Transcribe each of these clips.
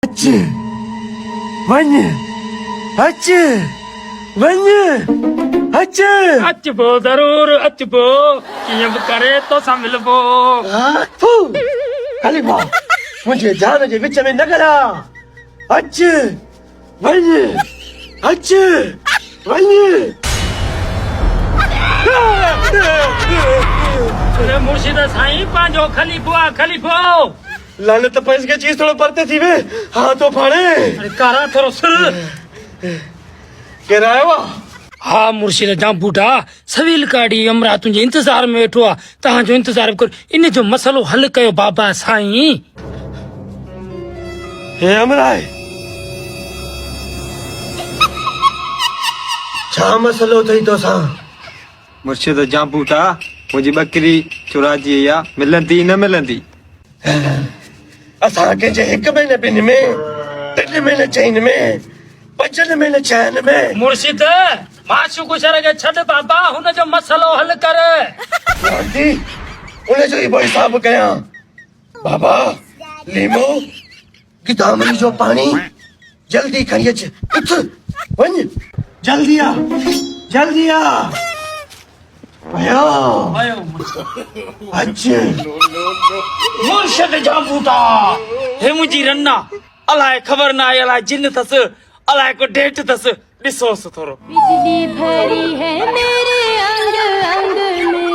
अच्छे वन्य अच्छे वन्य अच्छे अचबो जरूर अचबो कीअं बि करे तोसां मिलबो फू खलीफा मुझे जान जे विच में न करा अच्छे वन्य अच्छे वन्य अरे मुर्शिद साईं पंहिंजो खलीफ़ो आहे खलीफ़ो लानत पैस के चीज थोड़ा परते थी वे हाँ तो फाड़े अरे कारा थोरो सिर के रायवा हा मुर्शिद जाम बूढ़ा सवील काड़ी अमरा तुंहिंजे इंतज़ार में वेठो आहे तव्हांजो इंतज़ार कर इन जो मसलो हल कयो बाबा साईं हे अमराए छा मसलो थई तो सा मुर्शिद जाम बूटा मुंहिंजी बकरी चुराजी या मिलंदी न मिलंदी असां के जे एक महीने बिन में 3 महीने चैन में 5 महीने चैन में मुर्शिद माशू गुशर खे छॾ बाबा हुन जो मसलो हल कर आंटी उन्हें जो ही हिसाब कया बाबा लीमो गिदामनी जो पानी जल्दी खणी अच उठ वञ जल्दी आ आयो आयो अच्छे मुर्शिद जाम बूढ़ा हे मुंहिंजी रन्ना अलाए ख़बर न आहे अलाए जिन अथसि अलाए को डेट अथसि ॾिसोसि थोरो बिजली भरी है मेरे अंग अंग में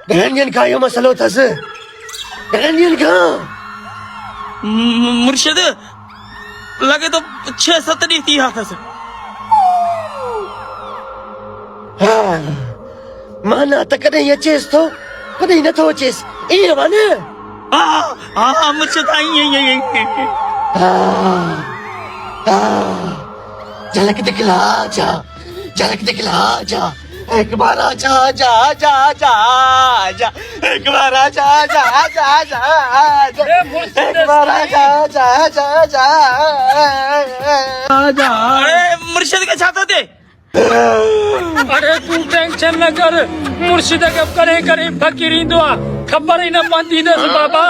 घणियनि खां इहो मसलो अथसि घणियनि खां मुर्शिद लगे तो 6-7 ॾींहं थी विया अथसि माना त कॾहिं अचेसि थो कॾहिं नथो अचेसि ईअं माना हा मुर्शिद ईअं झलक दिखला जा एक बार आजा जा एक बार आजा जा एक बार आजा जा अरे मुर्शिद के छा थो थिए अरे तूं टेंशन न कर मुर्शिद खे करे करे फ़कीर ईंदो आहे ख़बर ई न पवंदी अथसि बाबा